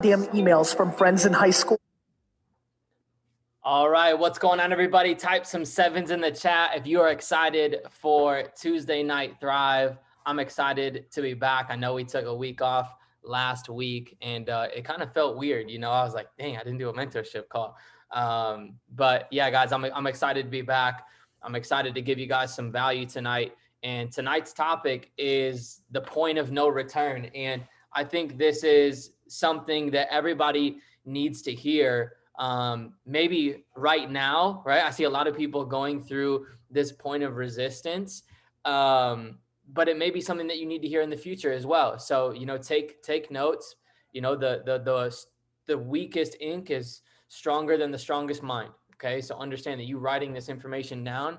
damn emails from friends in high school. All right, what's going on, everybody? Type some sevens in the chat if you are excited for Tuesday Night Thrive. I'm excited to be back. I know we took a week off last week, and it kind of felt weird. You know, I was like, dang, I didn't do a mentorship call. But yeah, guys, I'm excited to be back. I'm excited to give you guys some value tonight. And tonight's topic is the point of no return. And I think this is something that everybody needs to hear. Maybe right now, right? I see a lot of people going through this point of resistance. But it may be something that you need to hear in the future as well. So, you know, take notes. You know, the weakest ink is stronger than the strongest mind. Okay. So understand that you writing this information down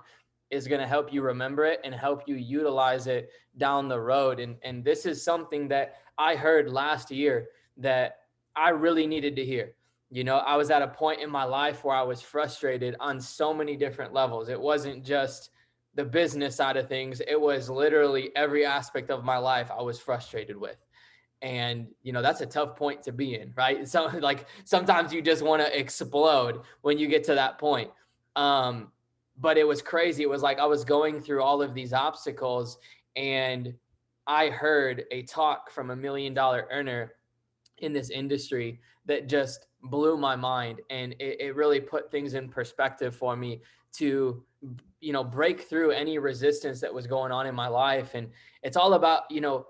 is going to help you remember it and help you utilize it down the road. And this is something that I heard last year that I really needed to hear. You know, I was at a point in my life where I was frustrated on so many different levels. It wasn't just the business side of things. It was literally every aspect of my life I was frustrated with. And, you know, that's a tough point to be in, right? So like sometimes you just want to explode when you get to that point. But it was crazy. It was like I was going through all of these obstacles, and I heard a talk from $1 million earner in this industry that just blew my mind. And it really put things in perspective for me to, you know, break through any resistance that was going on in my life. And it's all about, you know,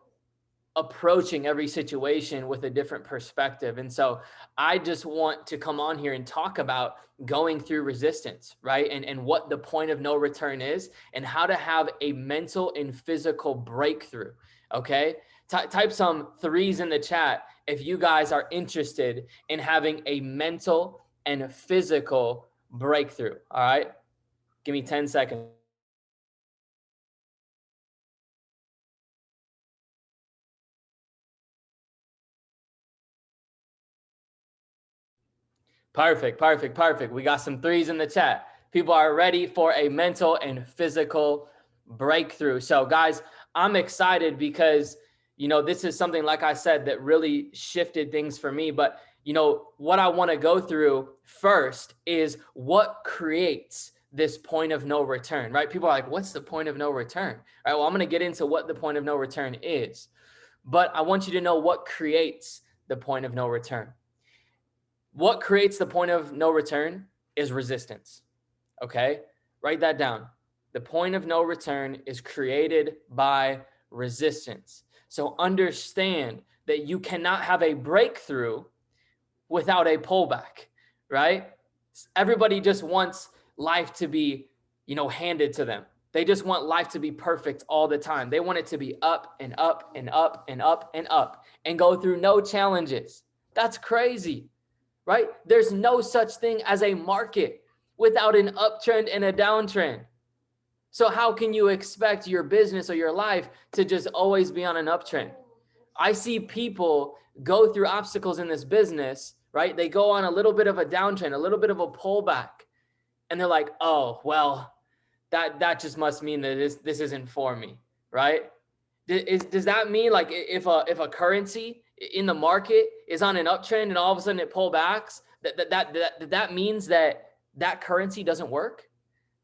approaching every situation with a different perspective. And so I just want to come on here and talk about going through resistance, right? And what the point of no return is, and how to have a mental and physical breakthrough. Okay. Type some threes in the chat if you guys are interested in having a mental and physical breakthrough. All right. Give me 10 seconds. Perfect. We got some threes in the chat. People are ready for a mental and physical breakthrough. So guys, I'm excited because, you know, this is something, like I said, that really shifted things for me. But, you know, what I want to go through first is what creates this point of no return, right? People are like, what's the point of no return? All right, well, I'm going to get into what the point of no return is, but I want you to know what creates the point of no return. What creates the point of no return is resistance. Okay, write that down. The point of no return is created by resistance. So understand that you cannot have a breakthrough without a pullback, right? Everybody just wants life to be, you know, handed to them. They just want life to be perfect all the time. They want it to be up and up and up and up and up and go through no challenges. That's crazy, right? There's no such thing as a market without an uptrend and a downtrend. So how can you expect your business or your life to just always be on an uptrend? I see people go through obstacles in this business, right? They go on a little bit of a downtrend, a little bit of a pullback, and they're like, oh, well, that just must mean that this isn't for me, right? Does that mean like if a currency in the market is on an uptrend and all of a sudden it pull backs, that means that currency doesn't work,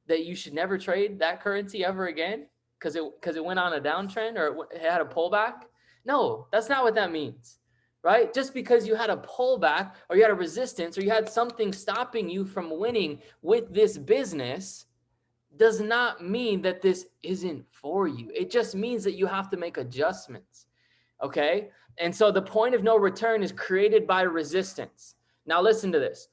that you should never trade that currency ever again because it went on a downtrend or it had a pullback? No, that's not what that means, right? Just because you had a pullback or you had a resistance or you had something stopping you from winning with this business does not mean that this isn't for you. It just means that you have to make adjustments. Okay. And so the point of no return is created by resistance. Now listen to this.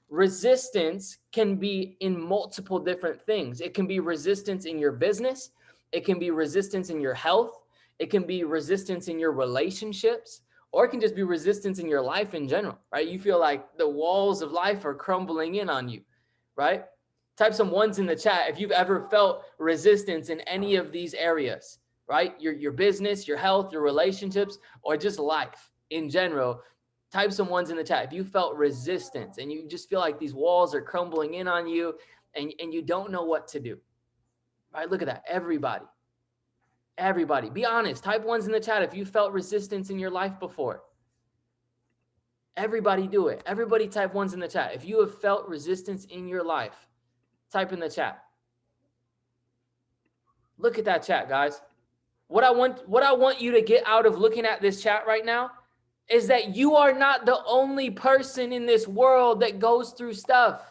Resistance can be in multiple different things. It can be resistance in your business. It can be resistance in your health. It can be resistance in your relationships, or it can just be resistance in your life in general, right? You feel like the walls of life are crumbling in on you, right? Type some ones in the chat if you've ever felt resistance in any of these areas, right? Your business, your health, your relationships, or just life in general. Type some ones in the chat if you felt resistance and you just feel like these walls are crumbling in on you and you don't know what to do, right? Look at that. Everybody, be honest. Type ones in the chat if you felt resistance in your life before. Everybody do it. Everybody type ones in the chat. If you have felt resistance in your life, type in the chat. Look at that chat, guys. What I want you to get out of looking at this chat right now is that you are not the only person in this world that goes through stuff,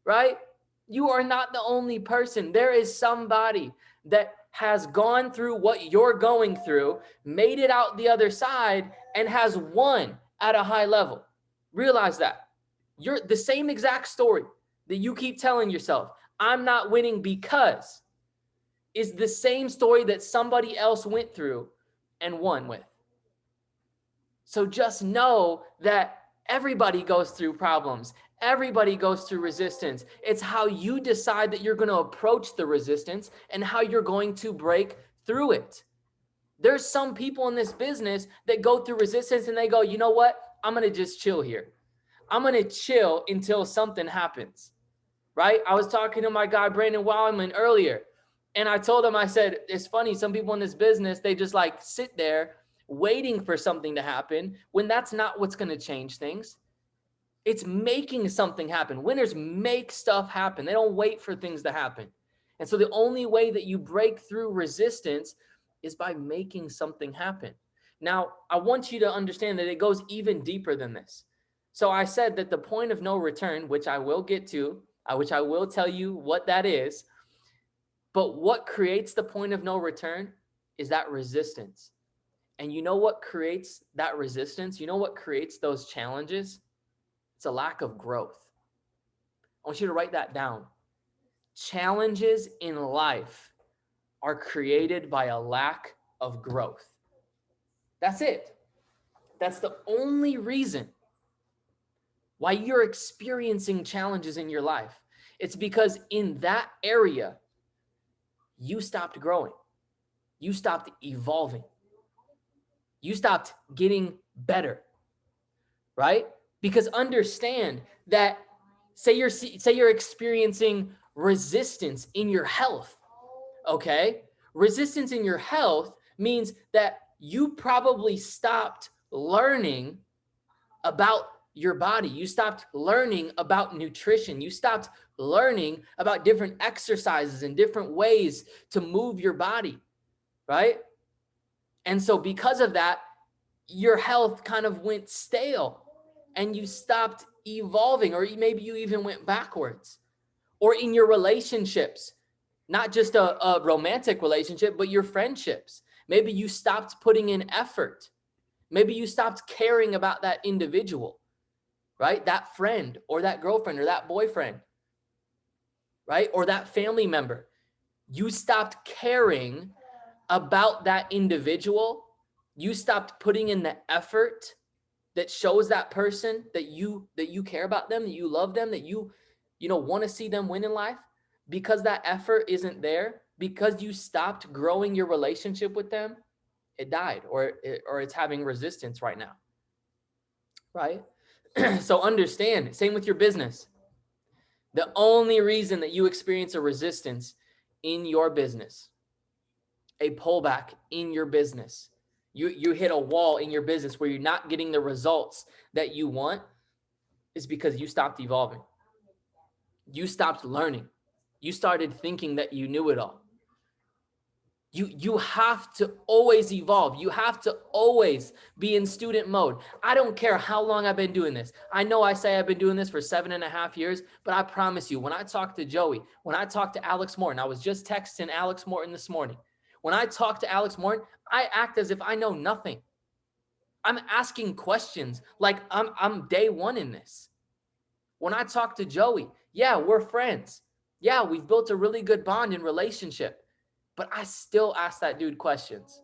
right? You are not the only person. There is somebody that has gone through what you're going through, made it out the other side, and has won at a high level. Realize that. You're the same exact story that you keep telling yourself, I'm not winning because, is the same story that somebody else went through and won with. So just know that everybody goes through problems. Everybody goes through resistance. It's how you decide that you're going to approach the resistance and how you're going to break through it. There's some people in this business that go through resistance and they go, you know what? I'm going to just chill here. I'm going to chill until something happens, right? I was talking to my guy, Brandon Wildman, earlier, and I told him, I said, it's funny. Some people in this business, they just like sit there waiting for something to happen when that's not what's going to change things. It's making something happen. Winners make stuff happen. They don't wait for things to happen. And so the only way that you break through resistance is by making something happen. Now, I want you to understand that it goes even deeper than this. So I said that the point of no return, which I will get to, which I will tell you what that is, but what creates the point of no return is that resistance. And you know what creates that resistance? You know what creates those challenges? It's a lack of growth. I want you to write that down. Challenges in life are created by a lack of growth. That's it. That's the only reason why you're experiencing challenges in your life. It's because in that area, you stopped growing. You stopped evolving. You stopped getting better, right? Because understand that say you're experiencing resistance in your health, okay? Resistance in your health means that you probably stopped learning about your body. You stopped learning about nutrition. You stopped learning about different exercises and different ways to move your body, right? And so because of that, your health kind of went stale and you stopped evolving, or maybe you even went backwards. Or in your relationships, not just a romantic relationship, but your friendships. Maybe you stopped putting in effort. Maybe you stopped caring about that individual, right? That friend or that girlfriend or that boyfriend, right? Or that family member. You stopped caring about that individual. You stopped putting in the effort that shows that person that you care about them, that you love them, that you want to see them win in life. Because that effort isn't there, because you stopped growing your relationship with them, it died, or it's having resistance right now, right? So understand, same with your business. The only reason that you experience a resistance in your business, a pullback in your business, you hit a wall in your business where you're not getting the results that you want, is because you stopped evolving. You stopped learning. You started thinking that you knew it all. You have to always evolve. You have to always be in student mode. I don't care how long I've been doing this. I know I say I've been doing this for 7.5 years, but I promise you, when I talk to Joey, when I talk to Alex Morton, I was just texting Alex Morton this morning. When I talk to Alex Morton, I act as if I know nothing. I'm asking questions like I'm day one in this. When I talk to Joey, yeah, we're friends. Yeah, we've built a really good bond and relationship. But I still ask that dude questions.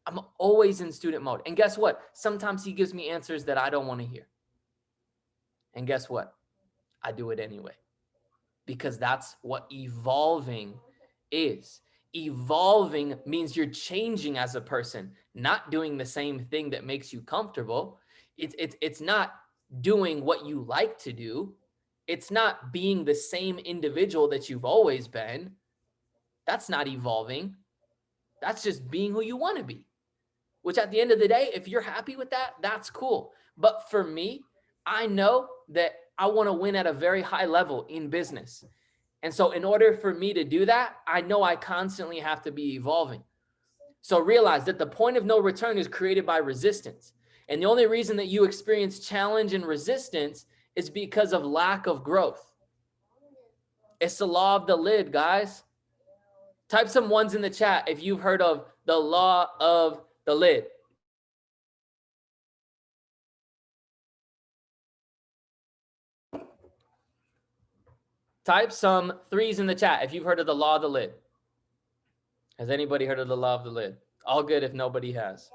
I'm always in student mode. And guess what? Sometimes he gives me answers that I don't want to hear. And guess what? I do it anyway. Because that's what evolving is. Evolving means you're changing as a person, not doing the same thing that makes you comfortable. It's not doing what you like to do. It's not being the same individual that you've always been. That's not evolving. That's just being who you want to be, which at the end of the day, if you're happy with that, that's cool. But for me, I know that I want to win at a very high level in business. And so in order for me to do that, I know I constantly have to be evolving. So realize that the point of no return is created by resistance. And the only reason that you experience challenge and resistance is because of lack of growth. It's the law of the lid, guys. Type some ones in the chat if you've heard of the law of the lid. Type some threes in the chat if you've heard of the law of the lid. Has anybody heard of the law of the lid? All good if nobody has.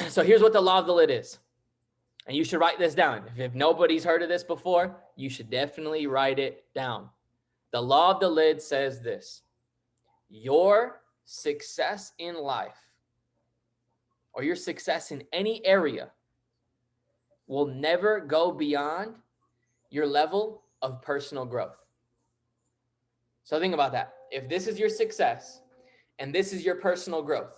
So here's what the law of the lid is. And you should write this down. If nobody's heard of this before, you should definitely write it down. The law of the lid says this: your success in life, or your success in any area, will never go beyond your level of personal growth. So think about that. If this is your success and this is your personal growth,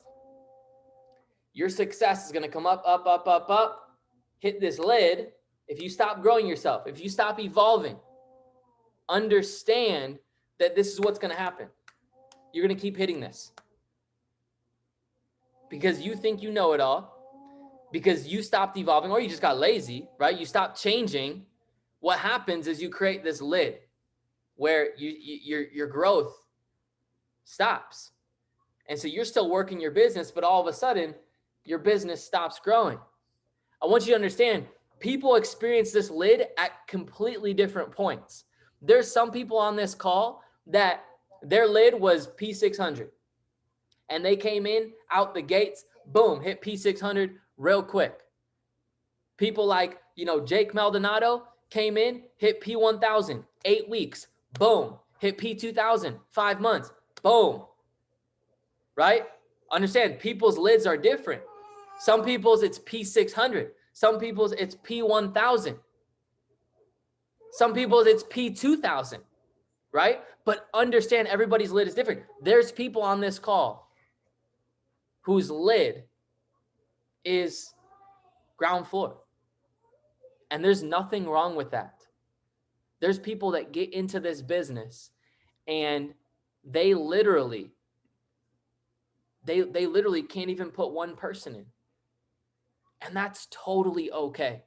your success is going to come up, up, up, up, up, hit this lid. If you stop growing yourself, if you stop evolving, understand that this is what's going to happen. You're going to keep hitting this because you think you know it all, because you stopped evolving, or you just got lazy, right? You stopped changing. What happens is you create this lid where your growth stops. And so you're still working your business, but all of a sudden your business stops growing. I want you to understand, people experience this lid at completely different points. There's some people on this call that their lid was P600 and they came in out the gates, boom, hit P600 real quick. People like, Jake Maldonado came in, hit P1000, 8 weeks, boom, hit P2000, 5 months, boom, right? Understand, people's lids are different. Some people's it's P600. Some people's it's P1000. Some people's it's P2000, right? But understand, everybody's lid is different. There's people on this call whose lid is ground floor. And there's nothing wrong with that. There's people that get into this business and they literally can't even put one person in. And that's totally okay.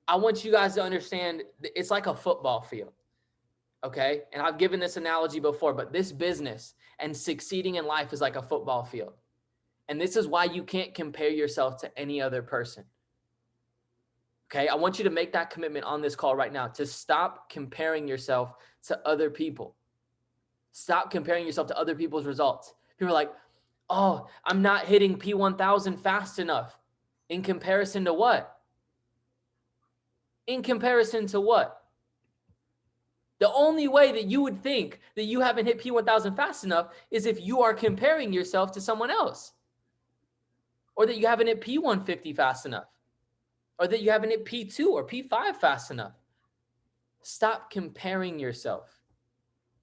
I want you guys to understand, it's like a football field. Okay? And I've given this analogy before, but this business and succeeding in life is like a football field. And this is why you can't compare yourself to any other person. Okay, I want you to make that commitment on this call right now to stop comparing yourself to other people. Stop comparing yourself to other people's results. People are like, oh, I'm not hitting P1000 fast enough. In comparison to what? In comparison to what? The only way that you would think that you haven't hit P1000 fast enough is if you are comparing yourself to someone else. Or that you haven't hit P150 fast enough. Or that you haven't hit P2 or P5 fast enough. Stop comparing yourself,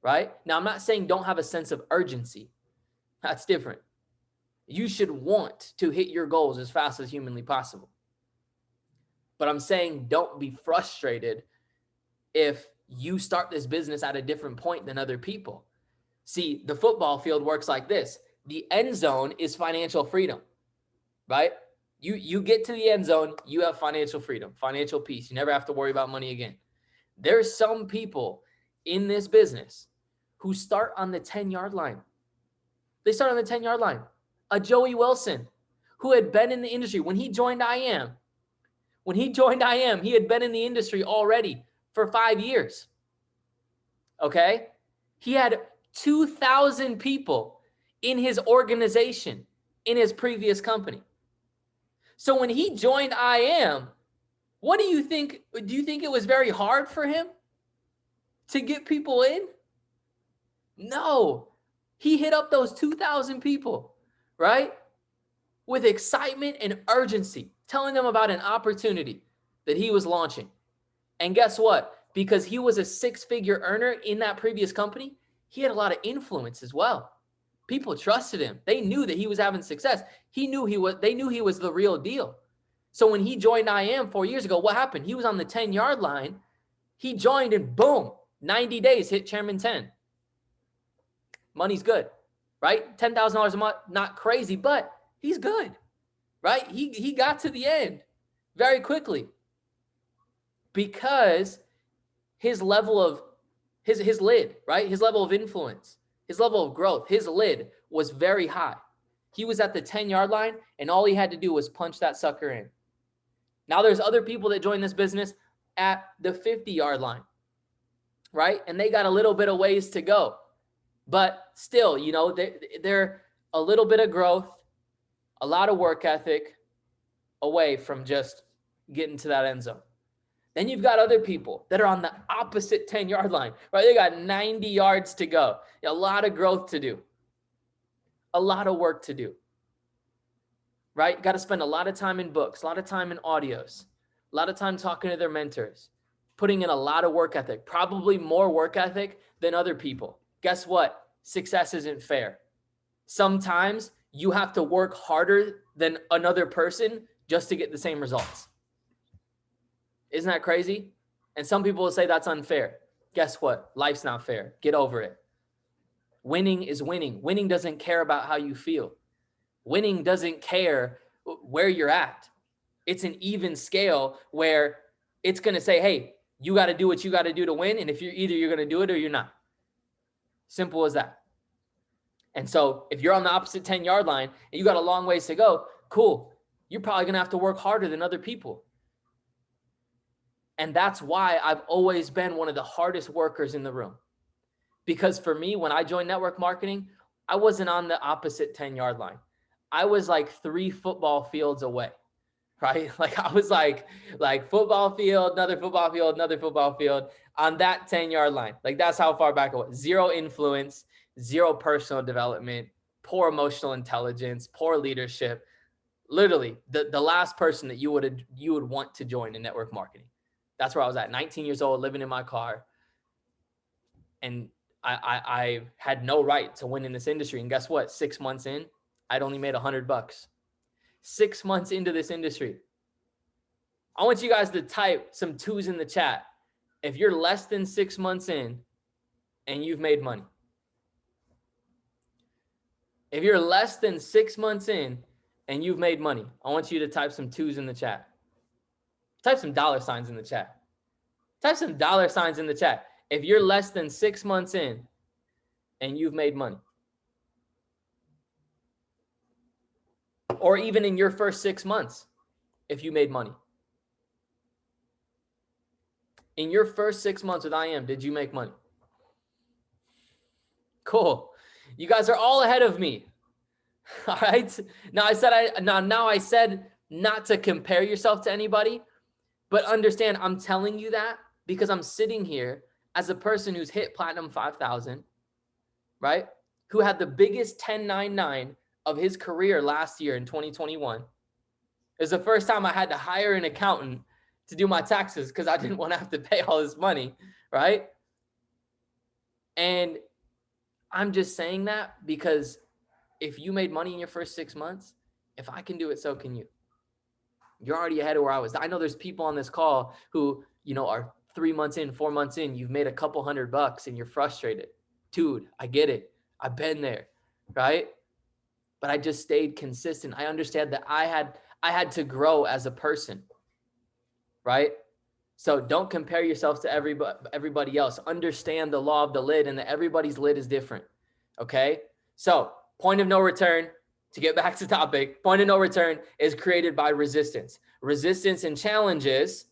right? Now, I'm not saying don't have a sense of urgency. That's different. You should want to hit your goals as fast as humanly possible. But I'm saying don't be frustrated if you start this business at a different point than other people. See, the football field works like this. The end zone is financial freedom, right? You get to the end zone, you have financial freedom, financial peace. You never have to worry about money again. There's some people in this business who start on the 10-yard line. They start on the 10-yard line. A Joey Wilson, who had been in the industry when he joined IM. When he joined IM, he had been in the industry already for 5 years. Okay? He had 2,000 people in his organization, in his previous company. So when he joined IM, what do you think? Do you think it was very hard for him to get people in? No. He hit up those 2,000 people, right? With excitement and urgency, telling them about an opportunity that he was launching. And guess what? Because he was a 6-figure earner in that previous company, he had a lot of influence as well. People trusted him. They knew that he was having success. They knew he was the real deal. So when he joined IM 4 years ago, what happened? He was on the 10-yard line. He joined and boom, 90 days, hit Chairman 10. Money's good, right? $10,000 a month, not crazy, but he's good, right? He got to the end very quickly because his level of, his lid, right? His level of influence, his level of growth, his lid was very high. He was at the 10-yard line and all he had to do was punch that sucker in. Now there's other people that join this business at the 50-yard line, right? And they got a little bit of ways to go, but still, you know, they're a little bit of growth, a lot of work ethic away from just getting to that end zone. Then you've got other people that are on the opposite 10-yard line, right? They got 90 yards to go. A lot of growth to do. A lot of work to do, right? Got to spend a lot of time in books, a lot of time in audios, a lot of time talking to their mentors, putting in a lot of work ethic, probably more work ethic than other people. Guess what? Success isn't fair. Sometimes you have to work harder than another person just to get the same results. Isn't that crazy? And some people will say that's unfair. Guess what? Life's not fair. Get over it. Winning is winning. Winning doesn't care about how you feel. Winning doesn't care where you're at. It's an even scale where it's going to say, hey, you got to do what you got to do to win. And if you're going to do it or you're not. Simple as that. And so if you're on the opposite 10-yard line and you got a long ways to go, cool. You're probably going to have to work harder than other people. And that's why I've always been one of the hardest workers in the room. Because for me, when I joined network marketing, I wasn't on the opposite 10-yard line. I was like 3 football fields away, right? Like I was like football field, another football field, another football field on that 10-yard line. Like that's how far back I was. Zero influence, zero personal development, poor emotional intelligence, poor leadership. Literally the last person that you would want to join in network marketing. That's where I was at, 19 years old, living in my car. And I had no right to win in this industry. And guess what? 6 months in, I'd only made $100. 6 months into this industry. I want you guys to type some 2s in the chat if you're less than 6 months in and you've made money. If you're less than 6 months in and you've made money, I want you to type some 2s in the chat. Type some $signs in the chat. Type some $signs in the chat if you're less than 6 months in and you've made money. Or even in your first 6 months, if you made money. In your first 6 months with IM, did you make money? Cool. You guys are all ahead of me. All right. Now I said not to compare yourself to anybody, but understand I'm telling you that because I'm sitting here as a person who's hit Platinum 5,000, right? Who had the biggest 1099 of his career last year in 2021. It was the first time I had to hire an accountant to do my taxes because I didn't want to have to pay all this money, right? And I'm just saying that because if you made money in your first 6 months, if I can do it, so can you. You're already ahead of where I was. I know there's people on this call who, are 3 months in, 4 months in, you've made a couple $100 and you're frustrated. Dude, I get it. I've been there, right? But I just stayed consistent. I understand that I had to grow as a person, right? So don't compare yourself to everybody else. Understand the law of the lid and that everybody's lid is different, okay? So point of no return, to get back to topic, point of no return is created by resistance. Resistance and challenges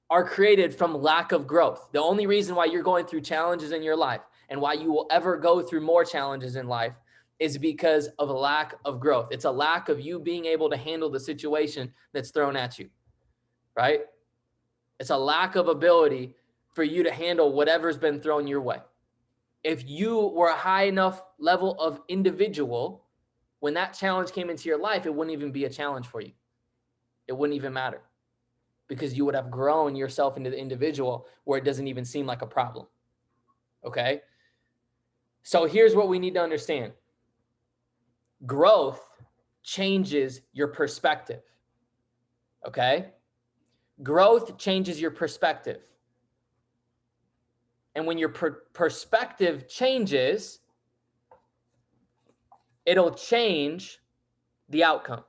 are created from lack of growth. The only reason why you're going through challenges in your life and why you will ever go through more challenges in life is because of a lack of growth. It's a lack of you being able to handle the situation that's thrown at you, right? It's a lack of ability for you to handle whatever's been thrown your way. If you were a high enough level of individual, when that challenge came into your life, it wouldn't even be a challenge for you. It wouldn't even matter because you would have grown yourself into the individual where it doesn't even seem like a problem. Okay? So here's what we need to understand. Growth changes your perspective. Okay? Growth changes your perspective. And when your perspective changes, it'll change the outcome.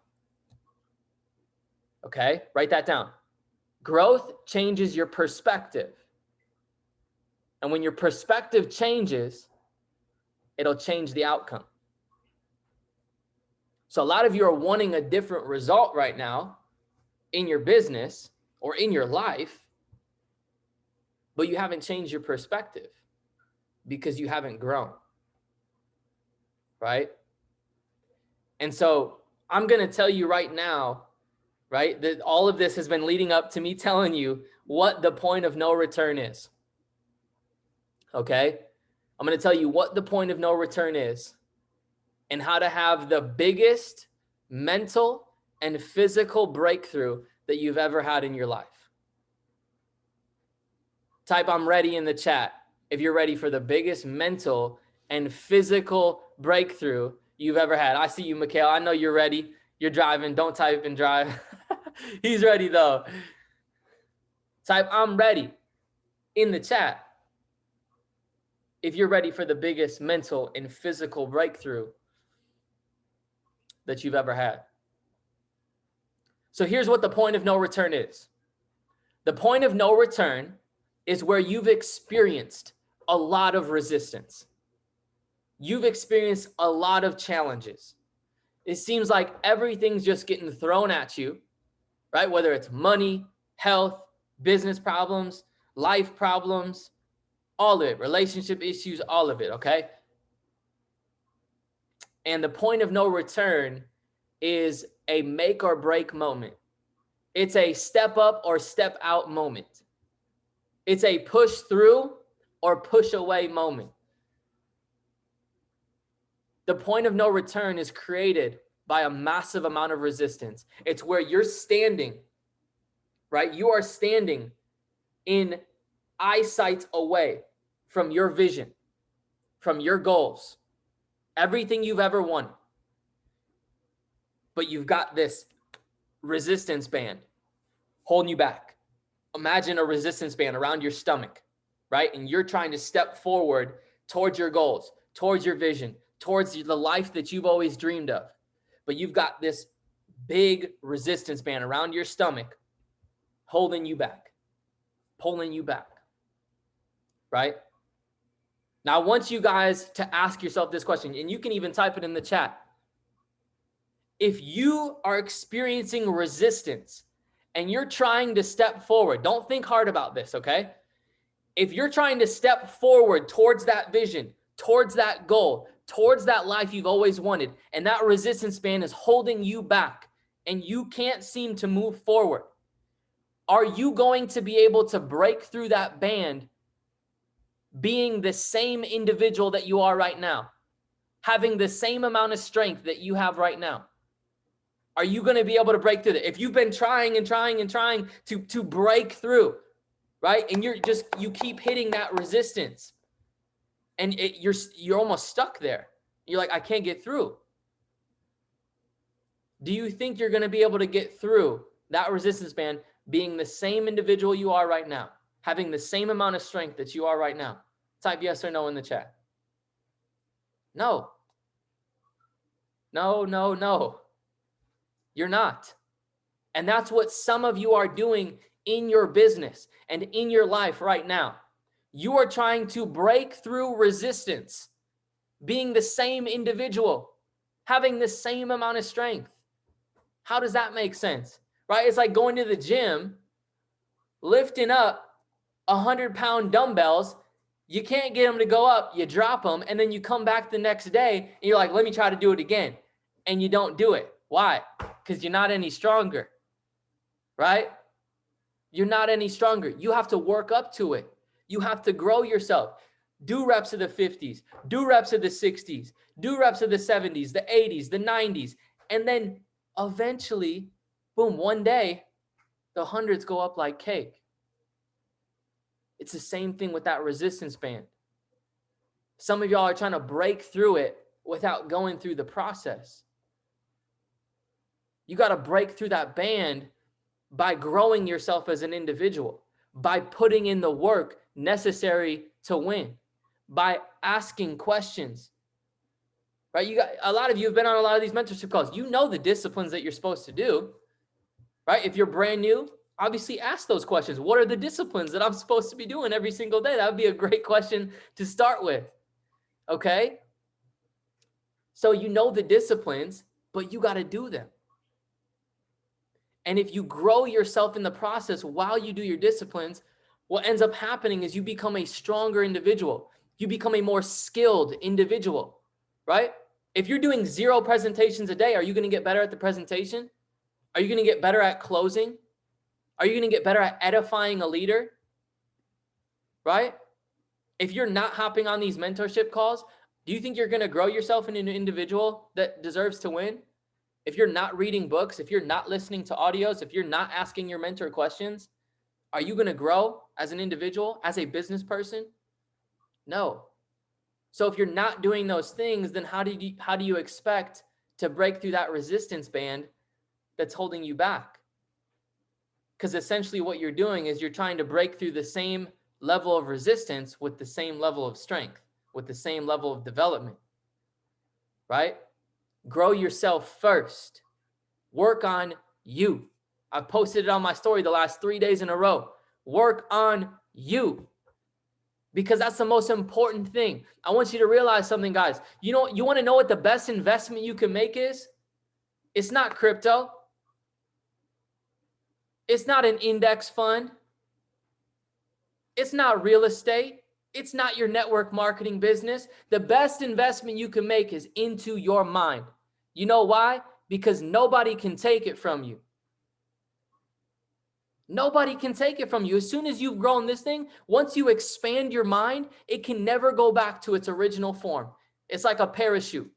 Okay? Write that down. Growth changes your perspective. And when your perspective changes, it'll change the outcome. So a lot of you are wanting a different result right now in your business or in your life, but you haven't changed your perspective because you haven't grown, right? And so I'm going to tell you right now, right, that all of this has been leading up to me telling you what the point of no return is. Okay? I'm going to tell you what the point of no return is and how to have the biggest mental and physical breakthrough that you've ever had in your life. Type "I'm ready" in the chat if you're ready for the biggest mental and physical breakthrough you've ever had. I see you, Mikhail. I know you're ready. You're driving. Don't type and drive. He's ready though. Type "I'm ready" in the chat if you're ready for the biggest mental and physical breakthrough that you've ever had. So here's what the point of no return is. The point of no return is where you've experienced a lot of resistance. You've experienced a lot of challenges. It seems like everything's just getting thrown at you, right? Whether it's money, health, business problems, life problems, all of it, relationship issues, all of it, okay? And the point of no return is a make or break moment. It's a step up or step out moment. It's a push through or push away moment. The point of no return is created by a massive amount of resistance. It's where you're standing, right? You are standing in eyesight away from your vision, from your goals, everything you've ever wanted. But you've got this resistance band holding you back. Imagine a resistance band around your stomach, right? And you're trying to step forward towards your goals, towards your vision, towards the life that you've always dreamed of. But you've got this big resistance band around your stomach holding you back, pulling you back, right? Now, I want you guys to ask yourself this question, and you can even type it in the chat. If you are experiencing resistance and you're trying to step forward, don't think hard about this, okay? If you're trying to step forward towards that vision, towards that goal, towards that life you've always wanted, and that resistance band is holding you back and you can't seem to move forward, are you going to be able to break through that band being the same individual that you are right now, having the same amount of strength that you have right now? Are you going to be able to break through that? If you've been trying and trying and trying to break through, right? And you keep hitting that resistance and you're almost stuck there. You're like, I can't get through. Do you think you're going to be able to get through that resistance band being the same individual you are right now, having the same amount of strength that you are right now? Type yes or no in the chat. No. No, no, no. You're not. And that's what some of you are doing in your business and in your life right now. You are trying to break through resistance, being the same individual, having the same amount of strength. How does that make sense? Right? It's like going to the gym, lifting up 100-pound dumbbells. You can't get them to go up. You drop them, and then you come back the next day, and you're like, let me try to do it again. And you don't do it. Why? Because you're not any stronger, right? You're not any stronger. You have to work up to it. You have to grow yourself. Do reps of the 50s. Do reps of the 60s. Do reps of the 70s, the 80s, the 90s. And then eventually, boom, one day, the hundreds go up like cake. It's the same thing with that resistance band. Some of y'all are trying to break through it without going through the process. You got to break through that band by growing yourself as an individual, by putting in the work necessary to win, by asking questions. Right? A lot of you have been on a lot of these mentorship calls. You know the disciplines that you're supposed to do. Right? If you're brand new, obviously ask those questions. What are the disciplines that I'm supposed to be doing every single day? That would be a great question to start with. Okay? So you know the disciplines, but you got to do them. And if you grow yourself in the process while you do your disciplines, what ends up happening is you become a stronger individual. You become a more skilled individual, right? If you're doing 0 presentations a day, are you going to get better at the presentation? Are you going to get better at closing? Are you going to get better at edifying a leader? Right? If you're not hopping on these mentorship calls, do you think you're going to grow yourself into an individual that deserves to win? If you're not reading books, if you're not listening to audios, if you're not asking your mentor questions, are you going to grow as an individual, as a business person? No. So if you're not doing those things, then how do you expect to break through that resistance band that's holding you back? Because essentially what you're doing is you're trying to break through the same level of resistance with the same level of strength, with the same level of development, right? Grow yourself first. Work on you. I've posted it on my story the last 3 days in a row. Work on you. Because that's the most important thing. I want you to realize something, guys. You want to know what the best investment you can make is? It's not crypto. It's not an index fund. It's not real estate. It's not your network marketing business. The best investment you can make is into your mind. You know why? Because nobody can take it from you. Nobody can take it from you. As soon as you've grown this thing, once you expand your mind, it can never go back to its original form. It's like a parachute.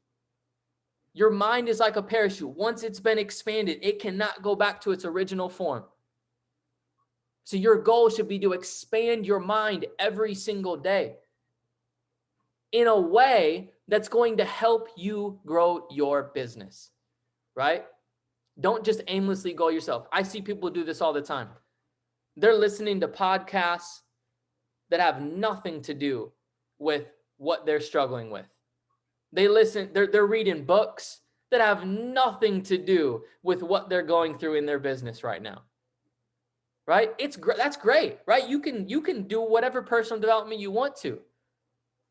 Your mind is like a parachute. Once it's been expanded, it cannot go back to its original form. So your goal should be to expand your mind every single day in a way that's going to help you grow your business, right? Don't just aimlessly go yourself. I see people do this all the time. They're listening to podcasts that have nothing to do with what they're struggling with. They're reading books that have nothing to do with what they're going through in their business right now. Right? That's great, right? You can do whatever personal development you want to.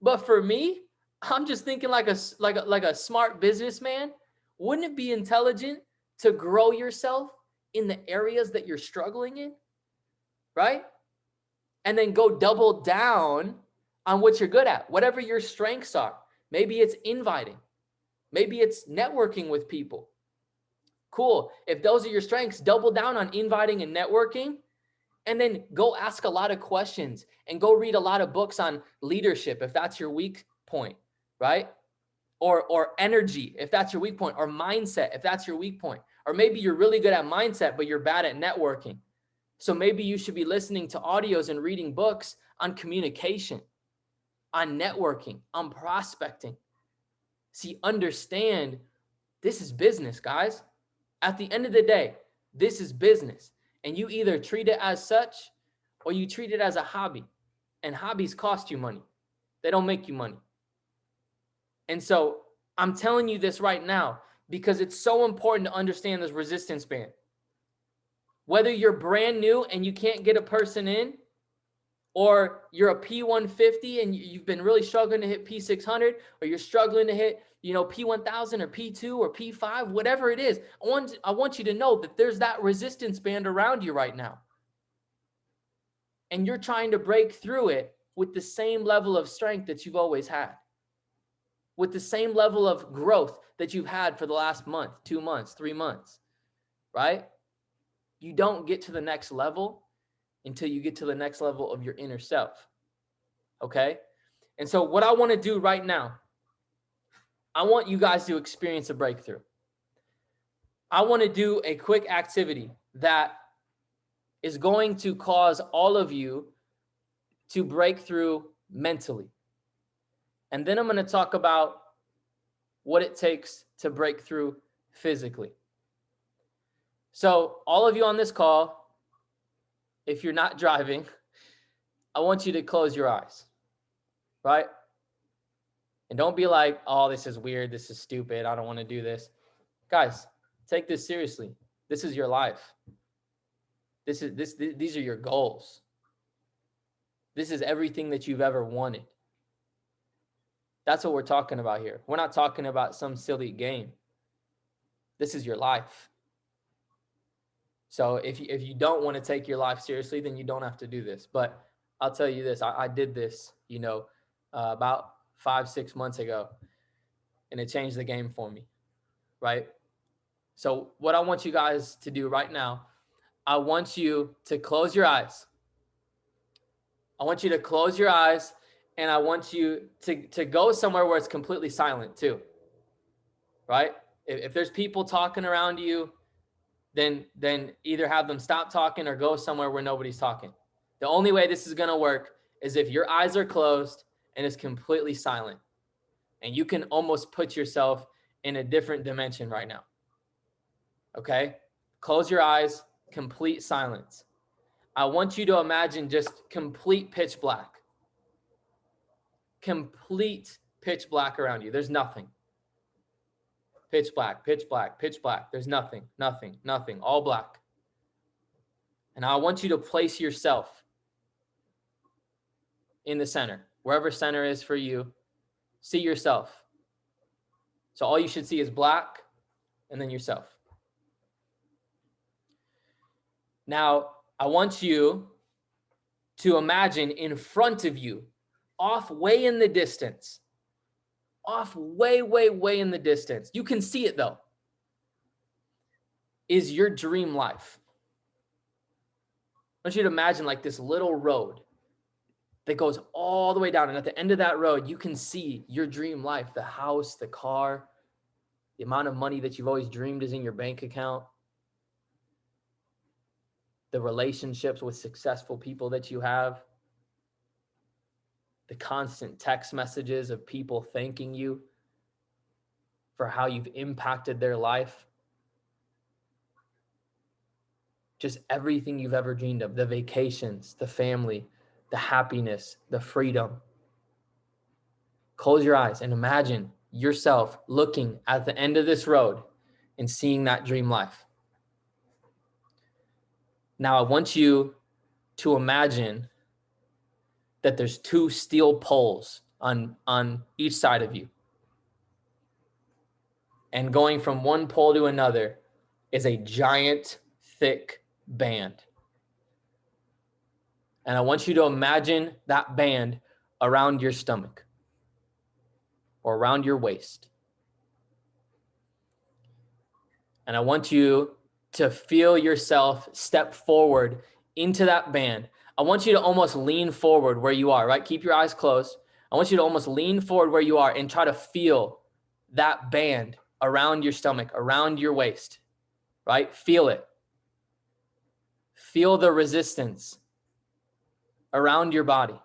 But for me, I'm just thinking like a smart businessman. Wouldn't it be intelligent to grow yourself in the areas that you're struggling in? Right? And then go double down on what you're good at, whatever your strengths are. Maybe it's inviting. Maybe it's networking with people. Cool. If those are your strengths, double down on inviting and networking, and then go ask a lot of questions and go read a lot of books on leadership if that's your weak point, right? Or energy if that's your weak point, or mindset if that's your weak point. Or maybe you're really good at mindset, but you're bad at networking. So maybe you should be listening to audios and reading books on communication, on networking, on prospecting. See, understand this is business, guys. At the end of the day, this is business. And you either treat it as such or you treat it as a hobby. And hobbies cost you money. They don't make you money. And so I'm telling you this right now because it's so important to understand this resistance band. Whether you're brand new and you can't get a person in, or you're a P150 and you've been really struggling to hit P600, or you're struggling to hit, P1000 or P2 or P5, whatever it is, I want you to know that there's that resistance band around you right now. And you're trying to break through it with the same level of strength that you've always had, with the same level of growth that you've had for the last month, 2 months, 3 months, right? You don't get to the next level until you get to the next level of your inner self. Okay? And so what I want to do right now, I want you guys to experience a breakthrough. I want to do a quick activity that is going to cause all of you to break through mentally. And then I'm going to talk about what it takes to break through physically. So all of you on this call, if you're not driving, I want you to close your eyes, right? And don't be like, oh, this is weird. This is stupid. I don't want to do this. Guys, take this seriously. This is your life. These are your goals. This is everything that you've ever wanted. That's what we're talking about here. We're not talking about some silly game. This is your life. So if you don't want to take your life seriously, then you don't have to do this. But I'll tell you this, I did this, about 5-6 months ago, and it changed the game for me, right? So what I want you guys to do right now, I want you to close your eyes. I want you to close your eyes, and I want you to go somewhere where it's completely silent too, right? If there's people talking around you, then either have them stop talking or go somewhere where nobody's talking. The only way this is going to work is if your eyes are closed and it's completely silent, and you can almost put yourself in a different dimension right now. Okay? Close your eyes, complete silence. I want you to imagine just complete pitch black. Complete pitch black around you. There's nothing. Pitch black, pitch black, pitch black. There's nothing, nothing, nothing, all black. And I want you to place yourself in the center, wherever center is for you. See yourself. So all you should see is black and then yourself. Now, I want you to imagine in front of you, off way in the distance, off way, way, way in the distance. You can see it though. Is your dream life. I want you to imagine like this little road that goes all the way down. And at the end of that road, you can see your dream life, the house, the car, the amount of money that you've always dreamed is in your bank account, the relationships with successful people that you have, the constant text messages of people thanking you for how you've impacted their life. Just everything you've ever dreamed of, the vacations, the family, the happiness, the freedom. Close your eyes and imagine yourself looking at the end of this road and seeing that dream life. Now, I want you to imagine that there's 2 steel poles on each side of you. And going from one pole to another is a giant, thick band. And I want you to imagine that band around your stomach or around your waist. And I want you to feel yourself step forward into that band. I want you to almost lean forward where you are, right? Keep your eyes closed. I want you to almost lean forward where you are and try to feel that band around your stomach, around your waist, right? Feel it. Feel the resistance around your body.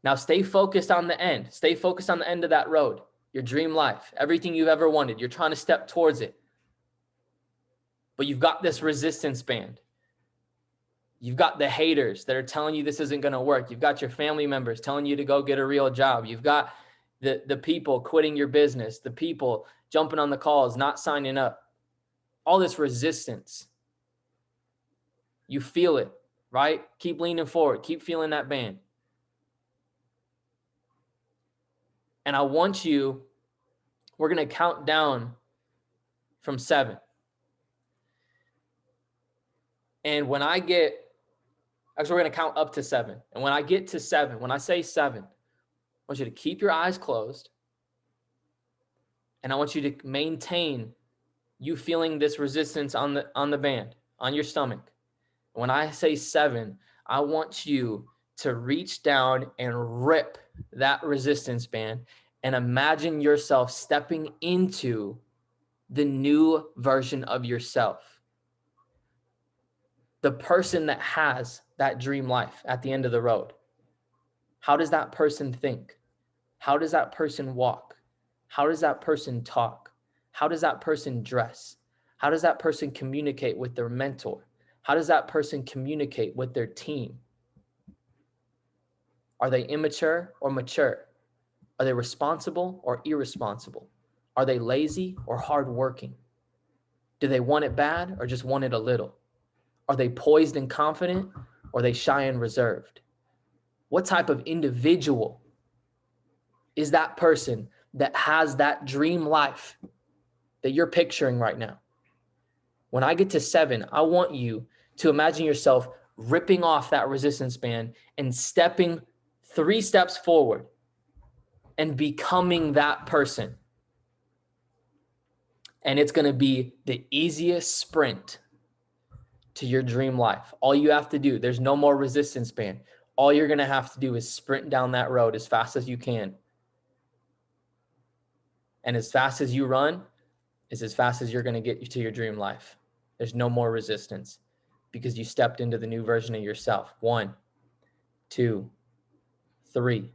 Now stay focused on the end. Stay focused on the end of that road, your dream life, everything you've ever wanted. You're trying to step towards it. But you've got this resistance band. You've got the haters that are telling you this isn't going to work. You've got your family members telling you to go get a real job. You've got the people quitting your business, the people jumping on the calls, not signing up. All this resistance. You feel it, right? Keep leaning forward. Keep feeling that band. And I want you, we're going to count down from 7. And when I get, actually, we're going to count up to 7. And when I get to 7, when I say 7, I want you to keep your eyes closed. And I want you to maintain you feeling this resistance on the band, on your stomach. When I say 7, I want you to reach down and rip that resistance band and imagine yourself stepping into the new version of yourself. The person that has that dream life at the end of the road. How does that person think? How does that person walk? How does that person talk? How does that person dress? How does that person communicate with their mentor? How does that person communicate with their team? Are they immature or mature? Are they responsible or irresponsible? Are they lazy or hardworking? Do they want it bad or just want it a little? Are they poised and confident or are they shy and reserved? What type of individual is that person that has that dream life that you're picturing right now? When I get to 7, I want you to imagine yourself ripping off that resistance band and stepping 3 steps forward and becoming that person. And it's going to be the easiest sprint to your dream life. All you have to do, there's no more resistance band. All you're going to have to do is sprint down that road as fast as you can. And as fast as you run is as fast as you're going to get to your dream life. There's no more resistance because you stepped into the new version of yourself. 1, 2, 3.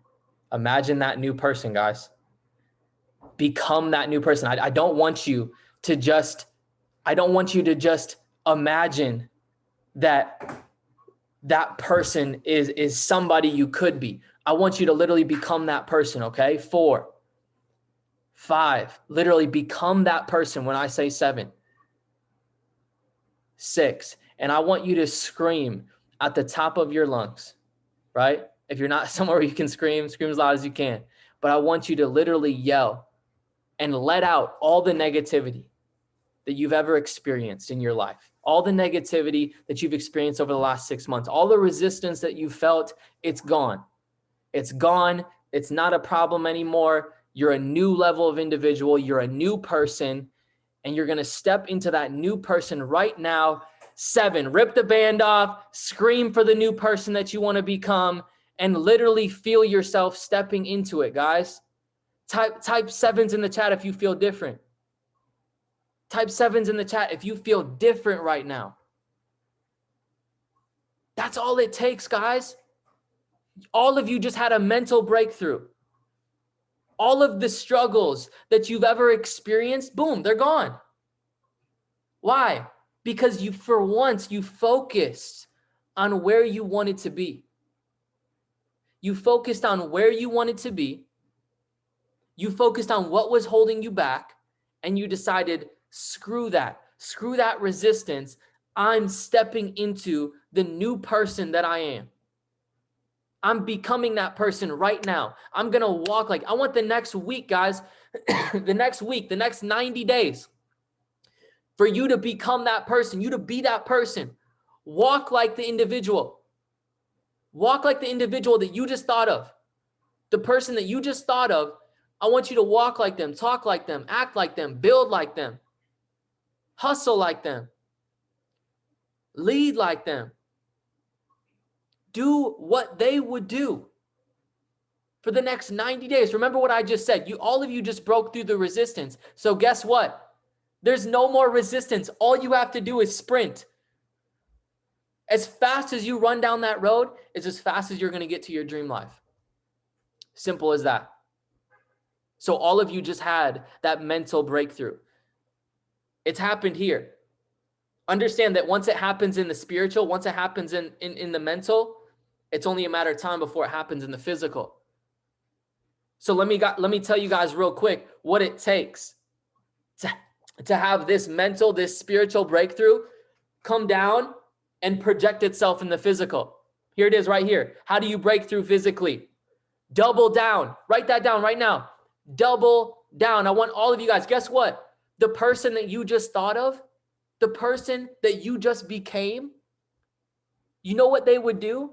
Imagine that new person, guys. Become that new person. I don't want you to just imagine that that person is somebody you could be. I want you to literally become that person, okay? 4, 5, literally become that person when I say 7. 6, and I want you to scream at the top of your lungs, right? If you're not somewhere where you can scream as loud as you can. But I want you to literally yell and let out all the negativity that you've ever experienced in your life. All the negativity that you've experienced over the last 6 months. All the resistance that you felt, it's gone. It's gone. It's not a problem anymore. You're a new level of individual. You're a new person. And you're going to step into that new person right now. 7, rip the band off, scream for the new person that you want to become, and literally feel yourself stepping into it, guys. Type 7s in the chat if you feel different. Type 7s in the chat if you feel different right now. That's all it takes, guys. All of you just had a mental breakthrough. All of the struggles that you've ever experienced, boom, they're gone. Why? Because you, for once, you focused on where you wanted to be. You focused on where you wanted to be. You focused on what was holding you back, and you decided, screw that resistance. I'm stepping into the new person that I am. I'm becoming that person right now. I'm going to walk like, I want the next week, guys, the next 90 days for you to become that person, you to be that person. Walk like the individual. Walk like the individual that you just thought of. The person that you just thought of, I want you to walk like them, talk like them, act like them, build like them, hustle like them, lead like them. Do what they would do for the next 90 days. Remember what I just said. All of you just broke through the resistance. So guess what? There's no more resistance. All you have to do is sprint. As fast as you run down that road is as fast as you're going to get to your dream life. Simple as that. So all of you just had that mental breakthrough. It's happened here. Understand that once it happens in the spiritual, once it happens in the mental, it's only a matter of time before it happens in the physical. So let me tell you guys real quick what it takes to have this mental, this spiritual breakthrough come down and project itself in the physical. Here it is right here. How do you break through physically? Double down. Write that down right now. Double down. I want all of you guys, guess what? The person that you just thought of, the person that you just became, you know what they would do?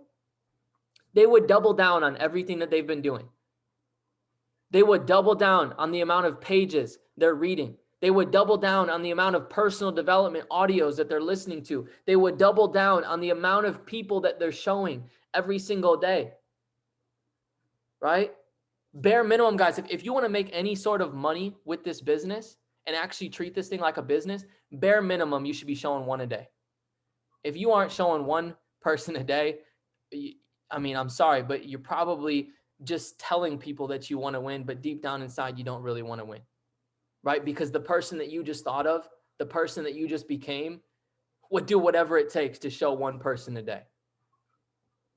They would double down on everything that they've been doing. They would double down on the amount of pages they're reading. They would double down on the amount of personal development audios that they're listening to. They would double down on the amount of people that they're showing every single day. Right? Bare minimum, guys, if you want to make any sort of money with this business and actually treat this thing like a business, bare minimum, you should be showing 1 a day. If you aren't showing 1 person a day, I mean, I'm sorry, but you're probably just telling people that you want to win, but deep down inside, you don't really want to win, right? Because the person that you just thought of, the person that you just became, would do whatever it takes to show one person a day.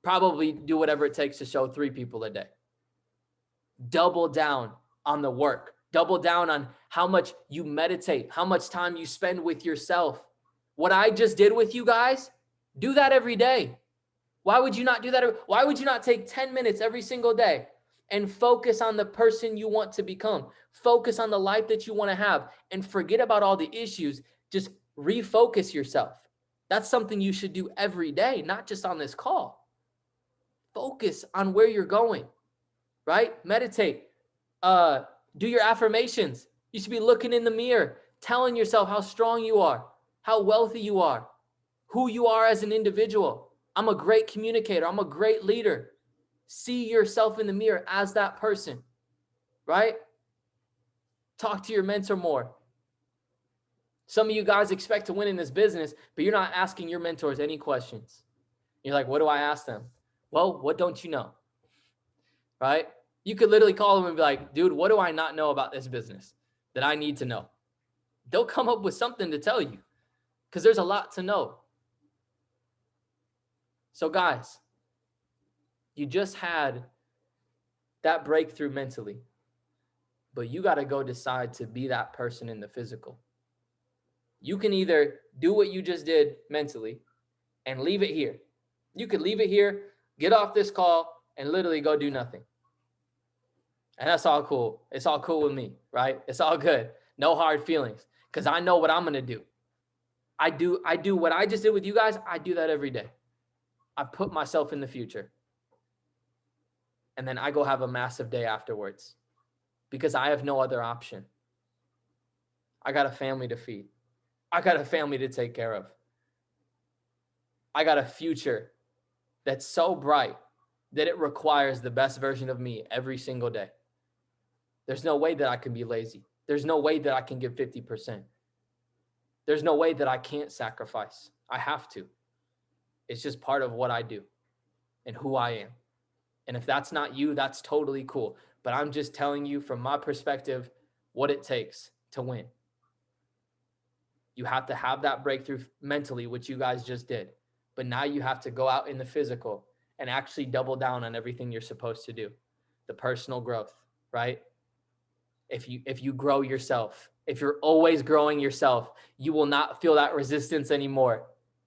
Probably do whatever it takes to show 3 people a day. Double down on the work. Double down on how much you meditate, how much time you spend with yourself. What I just did with you guys, do that every day. Why would you not do that? Why would you not take 10 minutes every single day and focus on the person you want to become? Focus on the life that you want to have and forget about all the issues. Just refocus yourself. That's something you should do every day, not just on this call. Focus on where you're going, right? Meditate. Do your affirmations. You should be looking in the mirror, telling yourself how strong you are, how wealthy you are, who you are as an individual. I'm a great communicator. I'm a great leader. See yourself in the mirror as that person, right? Talk to your mentor more. Some of you guys expect to win in this business, but you're not asking your mentors any questions. You're like, what do I ask them? Well, what don't you know? Right? You could literally call them and be like, dude, what do I not know about this business that I need to know? They'll come up with something to tell you because there's a lot to know. So guys, you just had that breakthrough mentally, but you got to go decide to be that person in the physical. You can either do what you just did mentally and leave it here. You could leave it here, get off this call, and literally go do nothing. And that's all cool. It's all cool with me, right? It's all good. No hard feelings because I know what I'm going to do. I do what I just did with you guys. I do that every day. I put myself in the future. And then I go have a massive day afterwards because I have no other option. I got a family to feed. I got a family to take care of. I got a future that's so bright that it requires the best version of me every single day. There's no way that I can be lazy. There's no way that I can give 50%. There's no way that I can't sacrifice. I have to. It's just part of what I do and who I am. And if that's not you, that's totally cool. But I'm just telling you from my perspective what it takes to win. You have to have that breakthrough mentally, which you guys just did. But now you have to go out in the physical and actually double down on everything you're supposed to do. The personal growth, right? If you grow yourself, if you're always growing yourself, you will not feel that resistance anymore.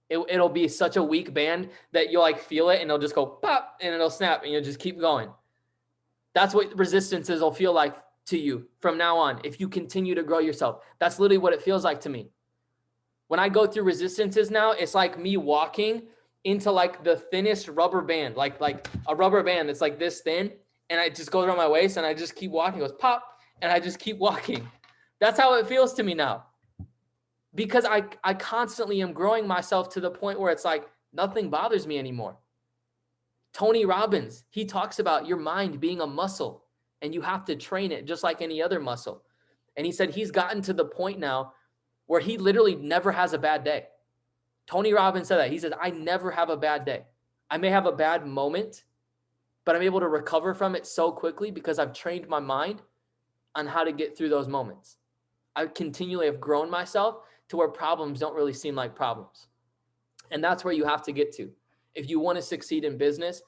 It'll be such a weak band that you'll like feel it and it'll just go pop and it'll snap and you'll just keep going. That's what resistances will feel like to you from now on. If you continue to grow yourself, that's literally what it feels like to me. When I go through resistances now, it's like me walking into like the thinnest rubber band, like a rubber band that's like this thin. And I just goes around my waist and I just keep walking. It goes pop and I just keep walking. That's how it feels to me now. Because I constantly am growing myself to the point where it's like nothing bothers me anymore. Tony Robbins, he talks about your mind being a muscle and you have to train it just like any other muscle. And he said he's gotten to the point now where he literally never has a bad day. Tony Robbins said that. He said, I never have a bad day. I may have a bad moment, but I'm able to recover from it so quickly because I've trained my mind on how to get through those moments. I continually have grown myself to where problems don't really seem like problems. And that's where you have to get to. If you want to succeed in business,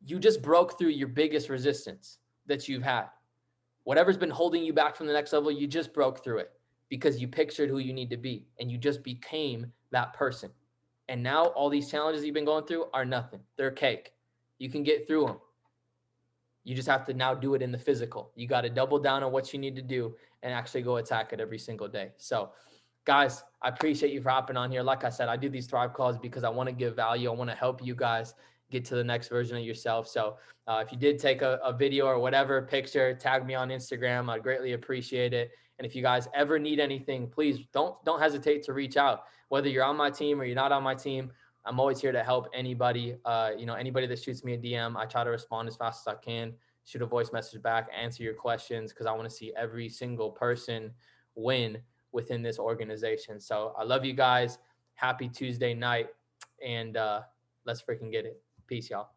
you just broke through your biggest resistance that you've had. Whatever's been holding you back from the next level, you just broke through it because you pictured who you need to be and you just became that person. And now all these challenges you've been going through are nothing. They're cake. You can get through them. You just have to now do it in the physical. You got to double down on what you need to do and actually go attack it every single day. So guys, I appreciate you for hopping on here. Like I said, I do these Thrive calls because I want to give value. I want to help you guys get to the next version of yourself. So if you did take a video or whatever picture, tag me on Instagram. I'd greatly appreciate it. And if you guys ever need anything, please don't hesitate to reach out. Whether you're on my team or you're not on my team, I'm always here to help anybody. Anybody that shoots me a DM, I try to respond as fast as I can. Shoot a voice message back, answer your questions because I want to see every single person win within this organization. So I love you guys. Happy Tuesday night, and let's freaking get it. Peace, y'all.